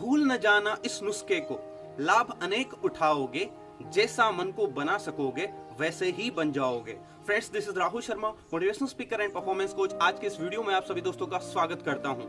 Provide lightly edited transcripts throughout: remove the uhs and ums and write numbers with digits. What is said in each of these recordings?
भूल न जाना इस नुस्खे को, लाभ अनेक उठाओगे, जैसा मन को बना सकोगे वैसे ही बन जाओगे। Friends, this is Rahul Sharma, motivational speaker and performance coach. आज के इस वीडियो में आप सभी दोस्तों का स्वागत करता हूं।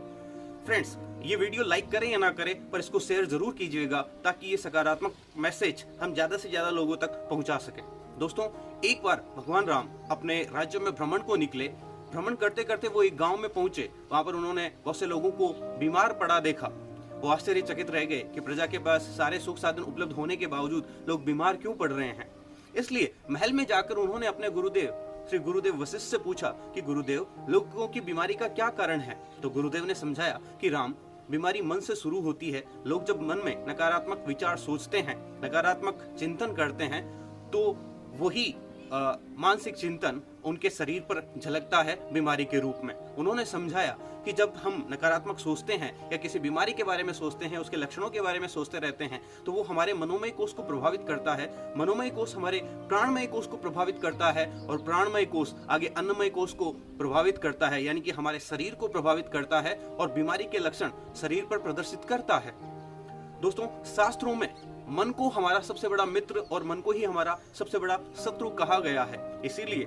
फ्रेंड्स, ये वीडियो लाइक करें या ना करें, पर इसको शेयर जरूर कीजिएगा ताकि ये सकारात्मक मैसेज हम ज्यादा से ज्यादा लोगों तक पहुंचा सके। दोस्तों, एक बार भगवान राम अपने राज्य में भ्रमण को निकले। भ्रमण करते करते वो एक गांव में पहुंचे। वहां पर उन्होंने बहुत से लोगों को बीमार पड़ा देखा। वो आश्चर्यचकित रह गए कि प्रजा के पास सारे सुख साधन उपलब्ध होने के बावजूद लोग बीमार क्यों पड़ रहे हैं। इसलिए महल में जाकर उन्होंने अपने गुरुदेव श्री गुरुदेव वशिष्ठ से पूछा कि गुरुदेव, लोगों की बीमारी का क्या कारण है। तो गुरुदेव ने समझाया कि राम, बीमारी मन से शुरू होती है। लोग जब मन में नकारात्मक विचार सोचते हैं, नकारात्मक चिंतन करते हैं, तो वही मानसिक चिंतन उनके शरीर पर झलकता है बीमारी के रूप में। उन्होंने समझाया कि जब हम नकारात्मक सोचते हैं या किसी बीमारी के बारे में सोचते हैं, उसके लक्षणों के बारे में सोचते रहते हैं, तो वो हमारे मनोमय कोश को प्रभावित करता है। मनोमय कोश हमारे प्राणमय कोश को प्रभावित करता है और प्राणमय कोश आगे अन्नमय कोश को प्रभावित करता है, यानी कि हमारे शरीर को प्रभावित करता है और बीमारी के लक्षण शरीर पर प्रदर्शित करता है। दोस्तों, शास्त्रों में मन को हमारा सबसे बड़ा मित्र और मन को ही हमारा सबसे बड़ा शत्रु कहा गया है। इसीलिए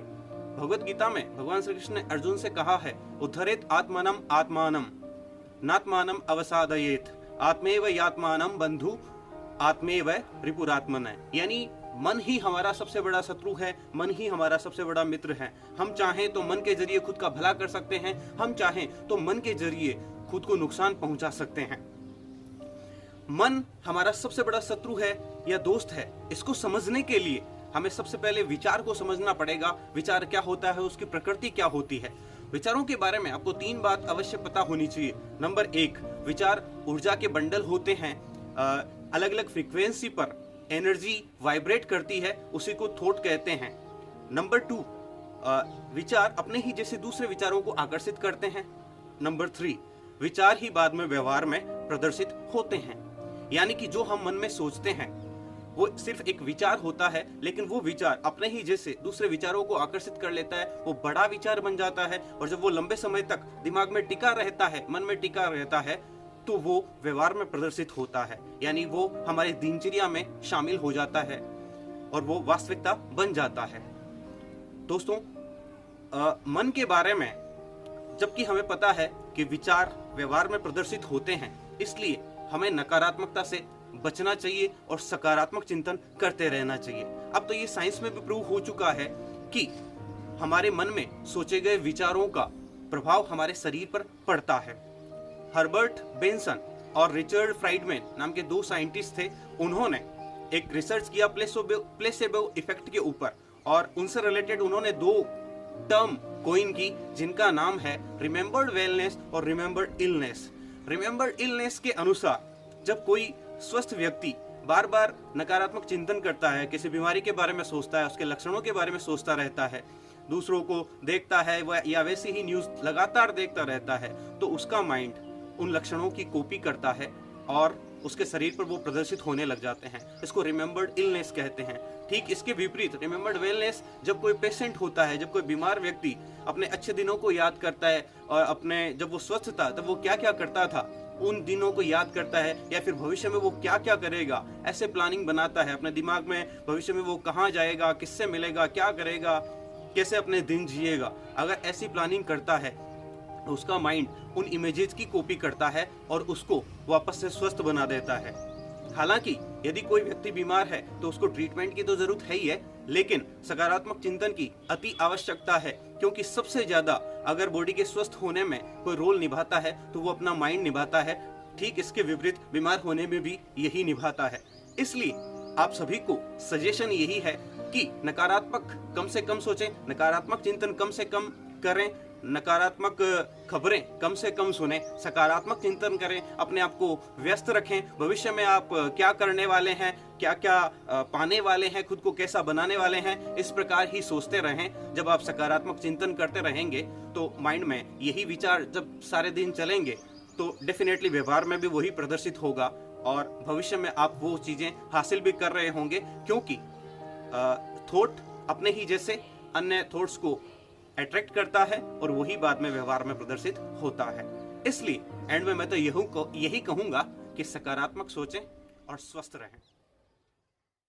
भगवत गीता में भगवान श्री कृष्ण ने अर्जुन से कहा है, उद्धरेत आत्मानम आत्मानम नात्मानम अवसादयेत आत्मेव यात्मानम बंधु आत्मेव रिपुरात्मन। यानी मन ही हमारा सबसे बड़ा शत्रु है, मन ही हमारा सबसे बड़ा मित्र है। हम चाहें तो मन के जरिए खुद का भला कर सकते हैं, हम चाहें तो मन के जरिए खुद को नुकसान पहुंचा सकते हैं। मन हमारा सबसे बड़ा शत्रु है या दोस्त है, इसको समझने के लिए हमें सबसे पहले विचार को समझना पड़ेगा। विचार क्या होता है, उसकी प्रकृति क्या होती है। विचारों के बारे में आपको 3 बात अवश्य पता होनी चाहिए। नंबर 1, विचार ऊर्जा के बंडल होते हैं। अलग अलग फ्रीक्वेंसी पर एनर्जी वाइब्रेट करती है, उसी को थॉट कहते हैं। नंबर 2, विचार अपने ही जैसे दूसरे विचारों को आकर्षित करते हैं। नंबर 3, विचार ही बाद में व्यवहार में प्रदर्शित होते हैं। यानी कि जो हम मन में सोचते हैं वो सिर्फ एक विचार होता है, लेकिन वो विचार अपने ही जैसे दूसरे विचारों को आकर्षित कर लेता है, वो बड़ा विचार बन जाता है। और जब वो लंबे समय तक दिमाग में टिका रहता है, मन में टिका रहता है, तो वो व्यवहार में प्रदर्शित होता है। यानी वो हमारी दिनचर्या में शामिल हो जाता है और वो वास्तविकता बन जाता है। दोस्तों, मन के बारे में जबकि हमें पता है कि विचार व्यवहार में प्रदर्शित होते हैं, इसलिए हमें नकारात्मकता से बचना चाहिए और सकारात्मक चिंतन करते रहना चाहिए। अब तो ये साइंस में भी प्रूव हो चुका है कि हमारे मन में सोचे गए विचारों का प्रभाव हमारे शरीर पर पड़ता है। हर्बर्ट बेंसन और रिचर्ड फ्राइडमैन नाम के 2 साइंटिस्ट थे। उन्होंने एक रिसर्च किया प्लेसेबो इफेक्ट के ऊपर, और उनसे रिलेटेड उन्होंने 2 टर्म कोइन की, जिनका नाम है रिमेंबर्ड वेलनेस और रिमेंबर्ड इलनेस। रिमेंबर्ड इलनेस के अनुसार जब कोई स्वस्थ व्यक्ति बार बार नकारात्मक चिंतन करता है, किसी बीमारी के बारे में सोचता है, उसके लक्षणों के बारे में सोचता रहता है, दूसरों को देखता है या वैसे ही न्यूज लगातार देखता रहता है, तो उसका माइंड उन लक्षणों की कॉपी करता है और उसके शरीर पर वो प्रदर्शित होने लग जाते हैं। इसको रिमेंबर्ड इलनेस कहते हैं। ठीक इसके विपरीत रिमेंबर्ड वेलनेस, जब कोई पेशेंट होता है, जब कोई बीमार व्यक्ति अपने अच्छे दिनों को याद करता है और अपने जब वो स्वस्थ था तब वो क्या क्या करता था उन दिनों को याद करता है, या फिर भविष्य में वो क्या क्या करेगा, ऐसे प्लानिंग बनाता है अपने दिमाग में। भविष्य में वो कहाँ जाएगा, किससे मिलेगा, क्या करेगा, कैसे अपने दिन जिएगा। अगर ऐसी प्लानिंग करता है तो उसका माइंड उन इमेजेस की कॉपी करता है और उसको वापस से स्वस्थ बना देता है। हालांकि यदि कोई व्यक्ति बीमार है तो उसको ट्रीटमेंट की तो जरूरत है ही है, लेकिन सकारात्मक चिंतन की अति आवश्यकता है, क्योंकि सबसे ज्यादा अगर बॉडी के स्वस्थ होने में कोई रोल निभाता है तो वो अपना माइंड निभाता है। ठीक इसके विपरीत बीमार होने में भी यही निभाता है। इसलिए आप सभी को सजेशन यही है कि नकारात्मक कम से कम सोचें, नकारात्मक चिंतन कम से कम करें, नकारात्मक खबरें कम से कम सुने, सकारात्मक चिंतन करें, अपने आप को व्यस्त रखें। भविष्य में आप क्या करने वाले हैं, क्या क्या पाने वाले हैं, खुद को कैसा बनाने वाले हैं, इस प्रकार ही सोचते रहें। जब आप सकारात्मक चिंतन करते रहेंगे तो माइंड में यही विचार जब सारे दिन चलेंगे तो डेफिनेटली व्यवहार में भी वही प्रदर्शित होगा और भविष्य में आप वो चीजें हासिल भी कर रहे होंगे, क्योंकि थॉट अपने ही जैसे अन्य थॉट्स को अट्रैक्ट करता है और वही बाद में व्यवहार में प्रदर्शित होता है। इसलिए एंड में मैं तो यही कहूंगा कि सकारात्मक सोचें और स्वस्थ रहें।